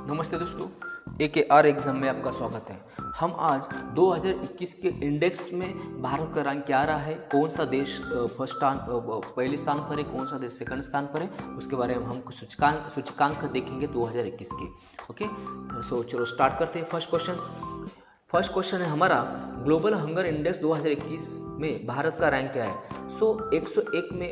नमस्ते दोस्तों, AKR exam में आपका स्वागत है। हम आज 2021 के इंडेक्स में भारत का रैंक क्या रहा है, कौन सा देश पहले स्थान पर है, कौन सा देश सेकंड स्थान पर है, उसके बारे में हम कुछ सूचकांक देखेंगे 2021 के। ओके, सो चलो स्टार्ट करते हैं। फर्स्ट क्वेश्चन है हमारा, ग्लोबल हंगर इंडेक्स 2021 में भारत का रैंक क्या है। सो 101 में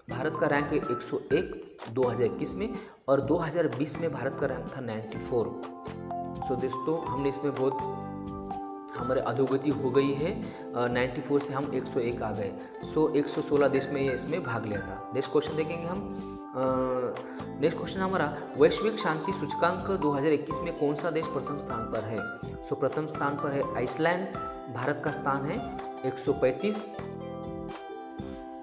भारत का रैंक है 101 2021 में, और 2020 में भारत का रैंक था 94। सो दोस्तों, हमने इसमें बहुत हमारे अधोगति हो गई है। 94 से हम 101 आ गए। सो 116 देश में इसमें भाग लिया था। नेक्स्ट क्वेश्चन देखेंगे हम। नेक्स्ट क्वेश्चन हमारा, वैश्विक शांति सूचकांक 2021 में कौन सा देश प्रथम स्थान पर है। सो प्रथम स्थान पर है आइसलैंड, भारत का स्थान है 135।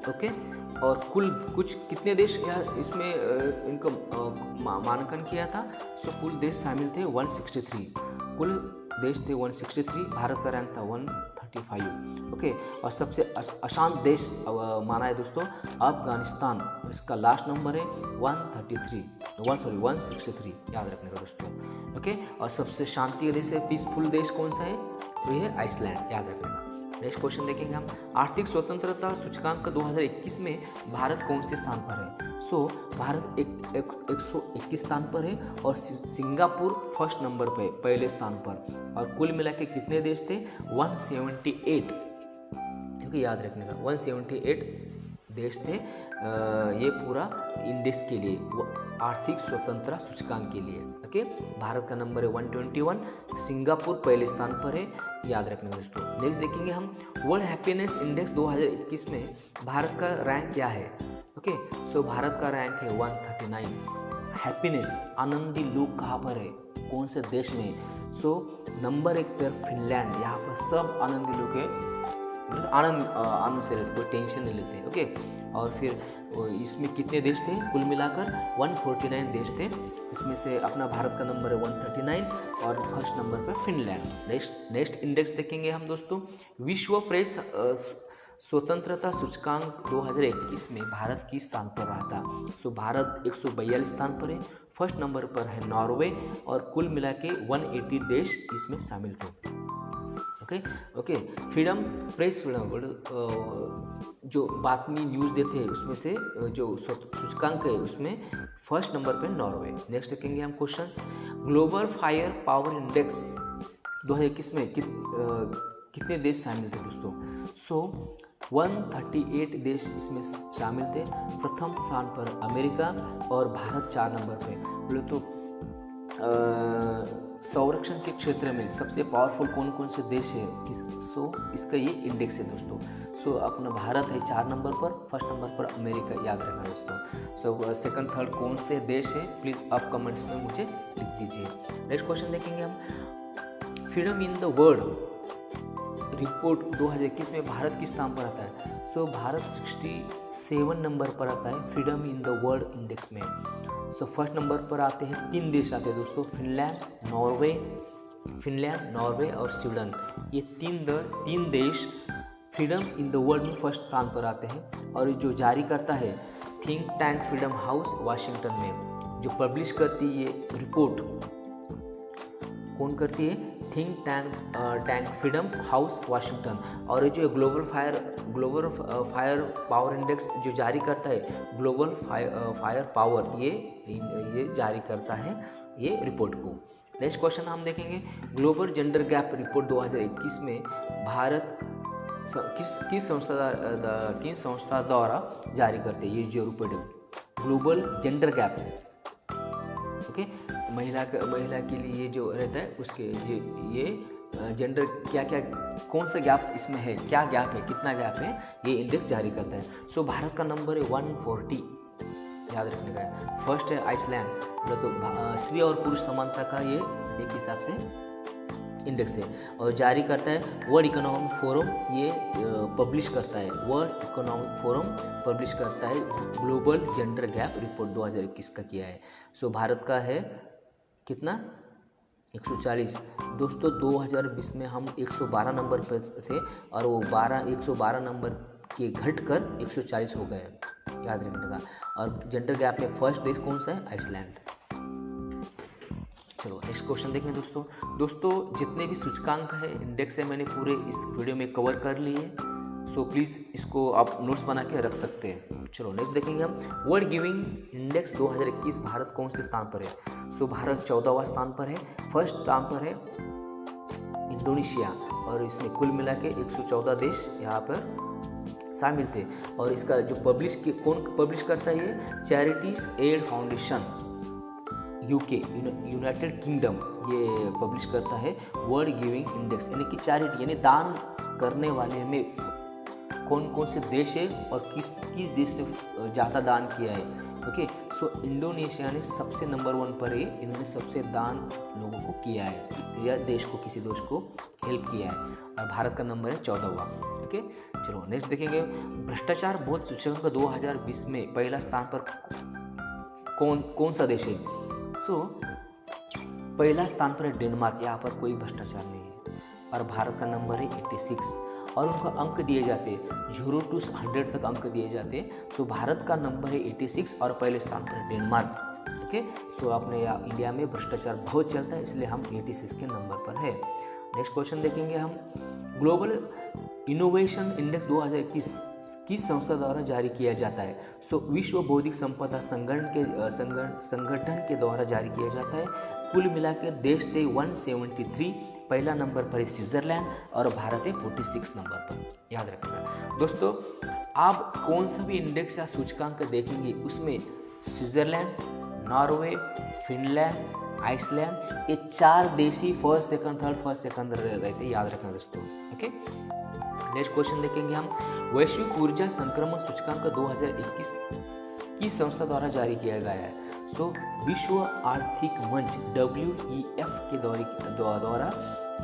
ओके, और कुल कुछ कितने देश इसमें इनको मानांकन किया था। सो कुल देश शामिल थे 163, कुल देश थे 163, भारत का रैंक था 135। ओके, और सबसे अशांत देश माना है दोस्तों अफगानिस्तान, इसका लास्ट नंबर है 163, याद रखने का दोस्तों। ओके, और सबसे शांति देश है, पीसफुल देश कौन सा है, तो ये है आइसलैंड, याद रखने का। नेक्स्ट क्वेश्चन देखेंगे हम, आर्थिक स्वतंत्रता सूचकांक 2021 में भारत कौन से स्थान पर है। सो भारत 121 स्थान पर है, और सिंगापुर फर्स्ट नंबर पे पहले स्थान पर, और कुल मिला के कितने देश थे 178, क्योंकि याद रखने का 178 देश थे ये पूरा इंडेक्स के लिए, आर्थिक स्वतंत्रता सूचकांक के लिए। ओके, भारत का नंबर है 121, सिंगापुर पहले स्थान पर है, याद रखना दोस्तों। नेक्स्ट देखेंगे हम, वर्ल्ड हैप्पीनेस इंडेक्स 2021 में भारत का रैंक क्या है। ओके, सो भारत का रैंक है 139। हैप्पीनेस, आनंदी लोग कहाँ पर है, कौन से देश में। सो नंबर 1 पर फिनलैंड, यहाँ पर सब आनंदी लोग है, आनंद से रहते, कोई टेंशन नहीं लेते। ओके, और फिर इसमें कितने देश थे, कुल मिलाकर 149 देश थे। इसमें से अपना भारत का नंबर है 139, और फर्स्ट नंबर पर फिनलैंड। नेक्स्ट इंडेक्स देखेंगे हम दोस्तों, विश्व प्रेस स्वतंत्रता सूचकांक 2021 में भारत किस स्थान पर रहा था। सो भारत 142 स्थान पर है, फर्स्ट नंबर पर है नॉर्वे, और कुल मिला के 180 देश इसमें शामिल थे। ओके, प्रेस फ्रीडम जो बातमी न्यूज़ देते हैं उसमें से जो सूचकांक है उसमें फर्स्ट नंबर पे नॉर्वे। नेक्स्ट देखेंगे हम questions, global fire power index 2021 में कितने देश शामिल थे दोस्तों। सो 138 देश इसमें शामिल थे। प्रथम स्थान पर अमेरिका, और भारत 4 नंबर पे। बोले तो संरक्षण के क्षेत्र में सबसे पावरफुल कौन कौन से देश है, सो इसका ये इंडेक्स है दोस्तों। सो अपना भारत है 4 नंबर पर, फर्स्ट नंबर पर अमेरिका, याद रखना दोस्तों। सो सेकंड थर्ड कौन से देश है, प्लीज़ आप कमेंट्स में मुझे लिख दीजिए। नेक्स्ट क्वेश्चन देखेंगे हम, freedom in the world report 2021 में भारत किस स्थान पर आता है। सो भारत 67 नंबर पर आता है freedom in the world index में। सो फर्स्ट नंबर पर आते हैं 3 देश आते हैं दोस्तों, फिनलैंड, नॉर्वे और स्वीडन। ये तीन देश फ्रीडम इन द वर्ल्ड में फर्स्ट स्थान पर आते हैं। और जो जारी करता है think tank freedom house Washington में, जो पब्लिश करती है ये रिपोर्ट कौन करती है, think tank freedom house Washington. और ये जो ग्लोबल फायर पावर इंडेक्स जो जारी करता है, ग्लोबल फायर पावर, ये जारी करता है ये रिपोर्ट को। नेक्स्ट क्वेश्चन हम देखेंगे, ग्लोबल जेंडर गैप रिपोर्ट 2021 में भारत किस संस्था द्वारा जारी करते हैं ये जो report, global gender gap. Okay, महिला के लिए ये जो रहता है उसके ये जेंडर क्या कौन सा गैप इसमें है, क्या गैप है, कितना गैप है, ये इंडेक्स जारी करता है। सो भारत का नंबर है 140, याद रखने का है। फर्स्ट है आइसलैंड, तो स्त्री और पुरुष समानता का ये एक हिसाब से इंडेक्स है, और जारी करता है वर्ल्ड इकोनॉमिक फोरम। ये पब्लिश करता है, वर्ल्ड इकोनॉमिक फोरम पब्लिश करता है ग्लोबल जेंडर गैप रिपोर्ट 2021 का किया है। सो भारत का है कितना 140 दोस्तों। 2020 में हम 112 नंबर पर थे, और वो 112 नंबर के घटकर 140 हो गए, याद रखने का। और जेंडर गैप में फर्स्ट देश कौन सा है, आइसलैंड। चलो नेक्स्ट क्वेश्चन देखें दोस्तों जितने भी सूचकांक है इंडेक्स है मैंने पूरे इस वीडियो में कवर कर लिए। सो प्लीज़ इसको आप नोट्स बना के रख सकते हैं। चलो नेक्स्ट देखेंगे हम वर्ल्ड गिविंग इंडेक्स 2021 भारत कौन से स्थान पर है। सो भारत 14वां स्थान पर है। फर्स्ट स्थान पर है इंडोनेशिया और इसमें कुल मिला के 114 देश यहाँ पर शामिल थे। और इसका जो कौन पब्लिश करता है ये charities aid foundation UK United Kingdom ये पब्लिश करता है वर्ल्ड गिविंग इंडेक्स, यानी कि चैरिटी यानी दान करने वाले में कौन कौन से देश है और किस देश ने ज़्यादा दान किया है। ओके, सो इंडोनेशिया ने सबसे नंबर 1 पर है, इन्होंने सबसे दान लोगों को किया है या देश को किसी देश को हेल्प किया है। और भारत का नंबर है 14वां। ओके, चलो नेक्स्ट देखेंगे भ्रष्टाचार बोध सूचकांक 2020 में पहला स्थान पर कौन सा देश है। सो पहला स्थान पर है डेनमार्क, यहाँ पर कोई भ्रष्टाचार नहीं है। और भारत का नंबर है 86 और उनका अंक दिए जाते 0 to 100 तक अंक दिए जाते। सो भारत का नंबर है 86 और पहले स्थान पर है डेनमार्क। ओके, सो अपने इंडिया में भ्रष्टाचार बहुत चलता है इसलिए हम 86 के नंबर पर है। नेक्स्ट क्वेश्चन देखेंगे हम ग्लोबल इनोवेशन इंडेक्स 2021 किस संस्था द्वारा जारी किया जाता है। सो विश्व बौद्धिक संपदा संगठन के द्वारा जारी किया जाता है। कुल मिलाकर देश थे 173, पहला नंबर पर है स्विट्जरलैंड और भारत है 46 नंबर पर, याद रखना दोस्तों। आप कौन सा भी इंडेक्स या सूचकांक देखेंगे उसमें स्विट्जरलैंड, नॉर्वे, फिनलैंड, आइसलैंड ये 4 देश ही फर्स्ट सेकंड थर्ड रहते, याद रखना दोस्तों। ओके, नेक्स्ट क्वेश्चन देखेंगे हम वैश्विक ऊर्जा संक्रमण सूचकांक 2021 किस संस्था द्वारा जारी किया गया है। सो विश्व आर्थिक मंच WEF के द्वारा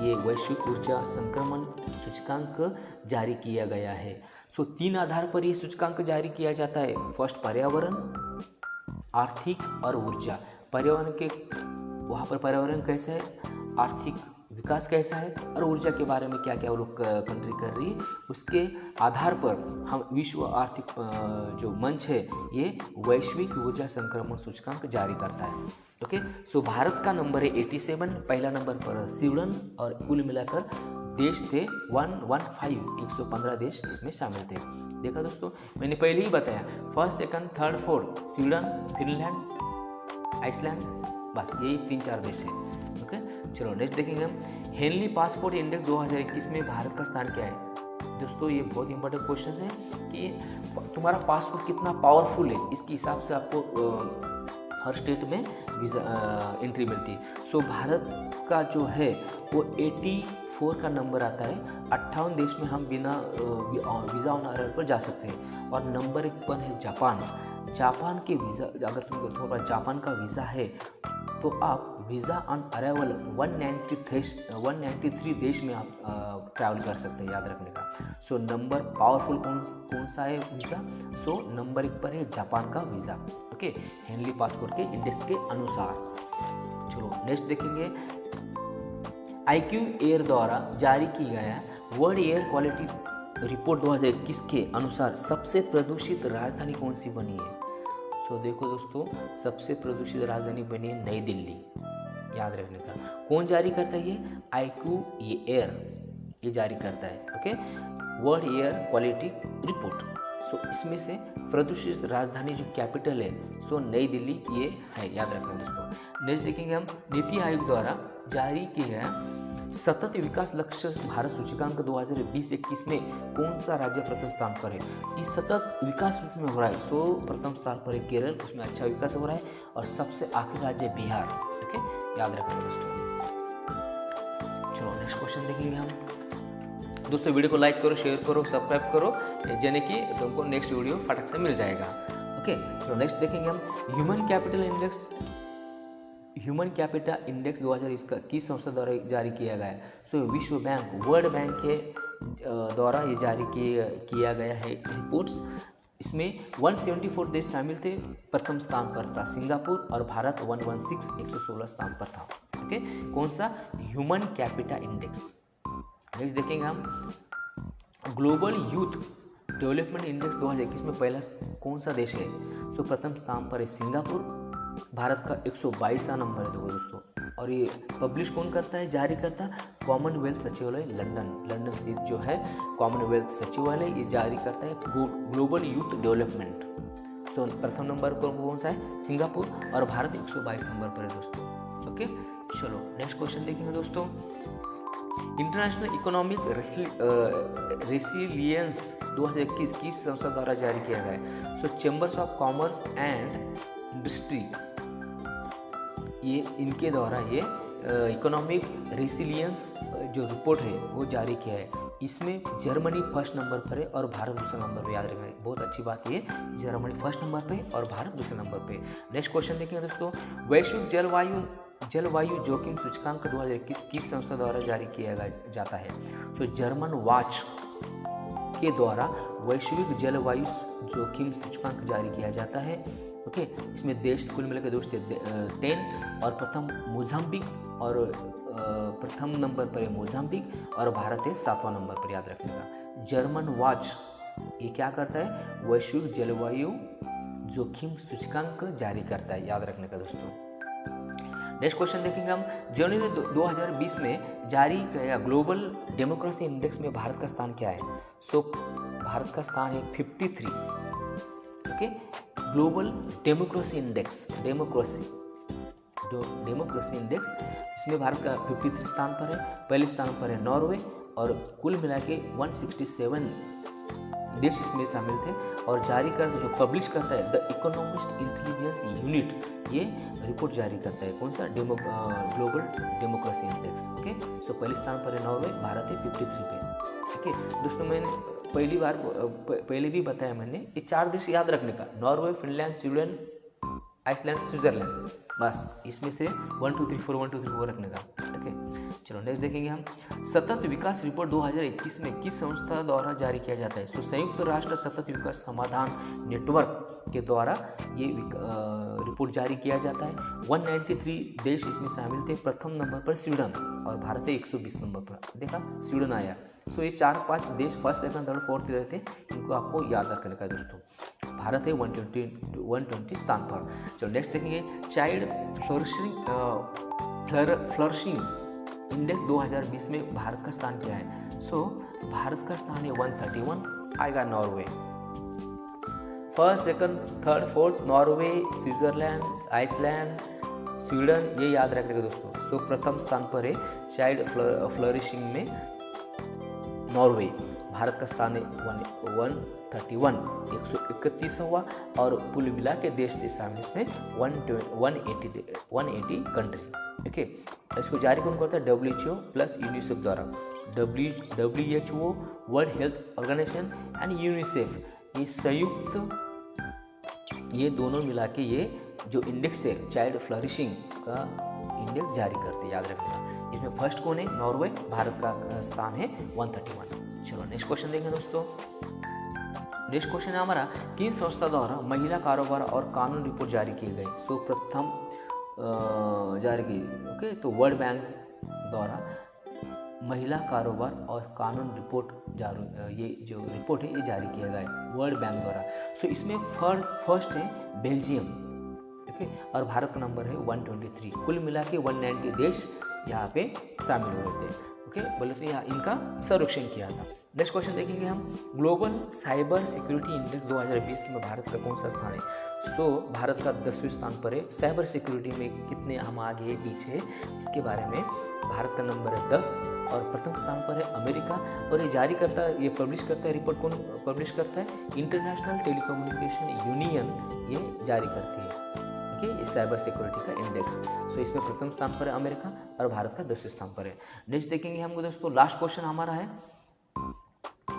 ये वैश्विक ऊर्जा संक्रमण सूचकांक जारी किया गया है। सो 3 आधार पर ये सूचकांक जारी किया जाता है। फर्स्ट पर्यावरण, आर्थिक और ऊर्जा। पर्यावरण के वहाँ पर पर्यावरण कैसा है, आर्थिक विकास कैसा है और ऊर्जा के बारे में क्या क्या वो लोग कंट्री कर रही है, उसके आधार पर हम विश्व आर्थिक जो मंच है ये वैश्विक ऊर्जा संक्रमण सूचकांक जारी करता है। ओके, सो भारत का नंबर है 87, पहला नंबर पर स्वीडन और कुल मिलाकर देश थे 115 देश इसमें शामिल थे। देखा दोस्तों, मैंने पहले ही बताया first second third fourth Sweden, Finland, Iceland, बस यही 3-4 देश है। ओके, चलो नेक्स्ट देखेंगे हम हेनली पासपोर्ट इंडेक्स 2021 में भारत का स्थान क्या है। दोस्तों ये बहुत इंपॉर्टेंट क्वेश्चन है कि तुम्हारा पासपोर्ट कितना पावरफुल है, इसके हिसाब से आपको हर स्टेट में वीज़ा एंट्री मिलती है। सो भारत का जो है वो 84 का नंबर आता है। 58 देश में हम बिना वीज़ा ऑन अराइवल पर जा सकते हैं। और नंबर 1 पर है जापान के वीज़ा, अगर तुम्हारे पास जापान का वीज़ा है तो आप वीज़ा ऑन अराइवल 193 देश में आप ट्रैवल कर सकते हैं, याद रखने का। सो नंबर पावरफुल कौन सा है वीज़ा। सो नंबर 1 पर है जापान का वीज़ा। ओके, हेनली पासपोर्ट के इंडेक्स के अनुसार। चलो नेक्स्ट देखेंगे IQ एयर द्वारा जारी की गया वर्ल्ड एयर क्वालिटी रिपोर्ट 2021 के अनुसार सबसे प्रदूषित राजधानी कौन सी बनी है। सो देखो दोस्तों, सबसे प्रदूषित राजधानी बनी है नई दिल्ली, याद रखने का। कौन जारी करता है ये IQ एयर, ये जारी करता है। Okay, world air quality report. So इसमें से प्रदूषित राजधानी जो कैपिटल है सो नई दिल्ली ये है, याद रखना दोस्तों। नेक्स्ट देखेंगे हम नीति आयोग द्वारा जारी किया गया सतत विकास लक्ष्य भारत सूचकांक 2020-21 में कौन सा राज्य प्रथम स्थान पर है। इस सतत विकास में हो रहा है। सो प्रथम स्थान पर है केरल, उसमें अच्छा विकास हो रहा है। और सबसे आखिरी राज्य बिहार। ओके, याद रखना दोस्तों। चलो नेक्स्ट क्वेश्चन देखेंगे हम दोस्तों। वीडियो को लाइक करो, शेयर करो, सब्सक्राइब करो, यानी कि तुमको नेक्स्ट वीडियो फटक से मिल जाएगा। ओके, चलो नेक्स्ट देखेंगे हम ह्यूमन कैपिटल इंडेक्स 2020 का किस संस्था द्वारा जारी किया गया है। सो विश्व बैंक, वर्ल्ड बैंक के द्वारा ये जारी किया गया है रिपोर्ट्स। इसमें 174 देश शामिल थे। प्रथम स्थान पर था सिंगापुर और भारत 116 स्थान पर था। ओके, कौन सा ह्यूमन कैपिटल इंडेक्स। नेक्स्ट देखेंगे हम ग्लोबल यूथ डेवलपमेंट इंडेक्स 2021 में पहला कौन सा देश है। सो प्रथम स्थान पर है सिंगापुर, भारत का 122वां नंबर है देखो दोस्तों। और ये पब्लिश कौन करता है, जारी करता है कॉमनवेल्थ सचिवालय लंदन स्थित जो है कॉमनवेल्थ सचिवालय ये जारी करता है ग्लोबल यूथ डेवलपमेंट। सो प्रथम नंबर पर कौन सा है, सिंगापुर, और भारत 122 नंबर पर है दोस्तों। ओके, चलो नेक्स्ट क्वेश्चन देखेंगे दोस्तों। इंटरनेशनल इकोनॉमिक रेसिलियंस 2021 किस संस्था द्वारा जारी किया गया है? So chambers of commerce and industry, ये इनके द्वारा ये इकोनॉमिक रेसिलियंस जो रिपोर्ट है वो जारी किया है। इसमें जर्मनी फर्स्ट नंबर पर है और भारत दूसरे नंबर पर, याद रखें बहुत अच्छी बात ये, जर्मनी फर्स्ट नंबर पे और भारत दूसरे नंबर पे। नेक्स्ट क्वेश्चन देखेंगे दोस्तों। वैश्विक जलवायु जोखिम सूचकांक 2021 किस संस्था द्वारा जारी किया जाता है? तो जर्मन वॉच के द्वारा वैश्विक जलवायु जोखिम सूचकांक जारी किया जाता है। ओके, इसमें देश कुल मिलाकर दोस्त 10 और प्रथम नंबर पर है मोजाम्बिक और भारत है 7वां नंबर पर, याद रखने का। जर्मन वॉच ये क्या करता है, वैश्विक जलवायु जोखिम सूचकांक जारी करता है, याद रखने का दोस्तों। नेक्स्ट क्वेश्चन देखेंगे हम। जनवरी 2020 में जारी किया ग्लोबल डेमोक्रेसी इंडेक्स में भारत का स्थान क्या है? सो भारत का स्थान है 53। Okay, global democracy index, democracy index, इसमें भारत का 53 स्थान पर है। पहले स्थान पर है नॉर्वे और कुल मिला के 167 देश इसमें शामिल थे। और जारी करता जो पब्लिश करता है द इकोनॉमिस्ट इंटेलिजेंस यूनिट, ये रिपोर्ट जारी करता है कौन सा, ग्लोबल डेमोक्रेसी इंडेक्स। ओके, सो पहले स्थान पर है नॉर्वे, भारत है 53 पे। ओके दोस्तों, मैंने पहले भी बताया मैंने, ये 4 देश याद रखने का, Norway, Finland, Sweden, Iceland, Switzerland, बस इसमें से 1 2 3 4 रखने का। ओके, चलो नेक्स्ट देखेंगे हम। सतत विकास रिपोर्ट 2021 में किस संस्था द्वारा जारी किया जाता है? सो संयुक्त राष्ट्र सतत विकास समाधान नेटवर्क के द्वारा ये रिपोर्ट जारी किया जाता है। 193 देश इसमें शामिल थे। प्रथम नंबर पर स्वीडन और भारत है 120 नंबर पर, देखा स्वीडन आया। सो ये 4-5 देश फर्स्ट, सेकंड, थर्ड, फोर्थ रहते हैं, इनको आपको याद रखने का दोस्तों। भारत है 120 स्थान पर। चलो नेक्स्ट देखेंगे। चाइल्ड फ्लरिशिंग इंडेक्स 2020 में भारत का स्थान क्या है? सो भारत का स्थान है 131, आएगा Norway. First, second, third, fourth Norway, Switzerland, Iceland, Sweden, ये याद रखिएगा दोस्तों। सो प्रथम स्थान पर है चाइल्ड फ्लरिशिंग में नॉर्वे। भारत का स्थान है 131, 131वां, और कुल मिला के देश शामिल इसमें 180 कंट्री। ओके, इसको जारी कौन करता है? WHO प्लस यूनिसेफ द्वारा। WHO, world health organisation and UNICEF, ये संयुक्त, ये दोनों मिला के ये जो इंडेक्स है चाइल्ड फ्लरिशिंग का इंडेक्स जारी करते हैं, याद रखना। इसमें फर्स्ट कौन है? नॉर्वे। भारत का स्थान है 131। चलो नेक्स्ट क्वेश्चन देखेंगे दोस्तों। नेक्स्ट क्वेश्चन है हमारा, किस संस्था द्वारा महिला कारोबार और कानून रिपोर्ट जारी किए गए? सो प्रथम जारी की। ओके, तो वर्ल्ड बैंक द्वारा महिला कारोबार और कानून रिपोर्ट ये जो रिपोर्ट है ये जारी किया गया है वर्ल्ड बैंक द्वारा। सो इसमें फर्स्ट है बेल्जियम। ओके, और भारत का नंबर है 123। कुल मिला के 190 देश यहाँ पे शामिल हुए थे। ओके, बोले तो यहाँ इनका सर्वेक्षण किया था। नेक्स्ट क्वेश्चन देखेंगे हम। ग्लोबल साइबर सिक्योरिटी इंडेक्स 2020 में भारत का कौन सा स्थान है? सो भारत का 10वें स्थान पर है। साइबर सिक्योरिटी में कितने हम आगे पीछे, इसके बारे में भारत का नंबर है 10 और प्रथम स्थान पर है अमेरिका। और ये जारी करता है, ये पब्लिश करता है, रिपोर्ट कौन पब्लिश करता है? इंटरनेशनल टेलीकम्युनिकेशन यूनियन ये जारी करती है। ओके, ये साइबर सिक्योरिटी का इंडेक्स। सो इसमें प्रथम स्थान पर है अमेरिका और भारत का 10वें स्थान पर है। नेक्स्ट देखेंगे हमको दोस्तों, लास्ट क्वेश्चन हमारा है।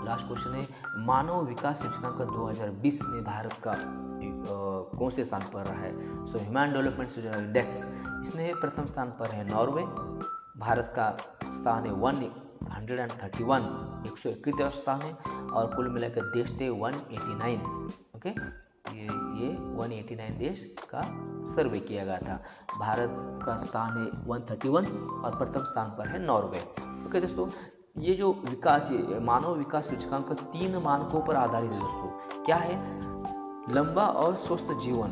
लास्ट क्वेश्चन है, मानव विकास सूचकांक 2020 में भारत का कौन से स्थान पर रहा है? सो ह्यूमन डेवलपमेंट इंडेक्स, इसमें प्रथम स्थान पर है नॉर्वे। भारत का स्थान है 131, 131 स्थान है, और कुल मिलाकर देश थे 189। ओके, ये 189 देश का सर्वे किया गया था। भारत का स्थान है 131 और प्रथम स्थान पर है नॉर्वे। ओके दोस्तों, ये जो विकास, ये मानव विकास सूचकांक 3 मानकों पर आधारित है दोस्तों। क्या है? लंबा और स्वस्थ जीवन,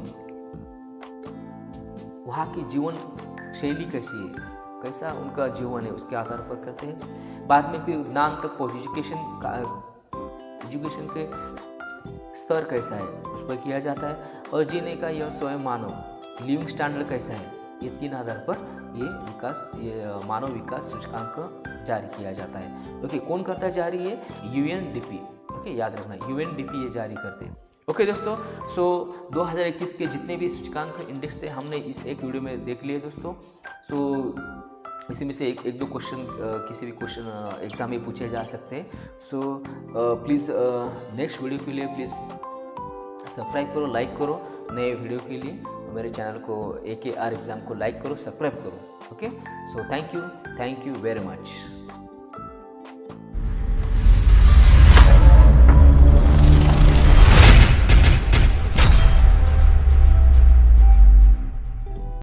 वहाँ की जीवन शैली कैसी है, कैसा उनका जीवन है, उसके आधार पर करते हैं। बाद में फिर ज्ञान तक पहुँच, एजुकेशन के स्तर कैसा है उस पर किया जाता है। और जीने का यह स्वयं मानव लिविंग स्टैंडर्ड कैसा है, ये 3 आधार पर ये मानव विकास सूचकांक जारी किया जाता है। ओके, कौन करता है जारी? ये UNDP। ओके, याद रखना UNDP ये जारी करते हैं। ओके दोस्तों, सो 2021 के जितने भी सूचकांक इंडेक्स थे हमने इस एक वीडियो में देख लिए दोस्तों। सो इसी में से एक दो क्वेश्चन किसी भी क्वेश्चन एग्जाम में पूछे जा सकते हैं। सो प्लीज़ नेक्स्ट वीडियो के लिए प्लीज़ सब्सक्राइब करो, लाइक करो। नए वीडियो के लिए मेरे चैनल को AKR एग्ज़ाम को लाइक करो, सब्सक्राइब करो। Okay, so thank you very much.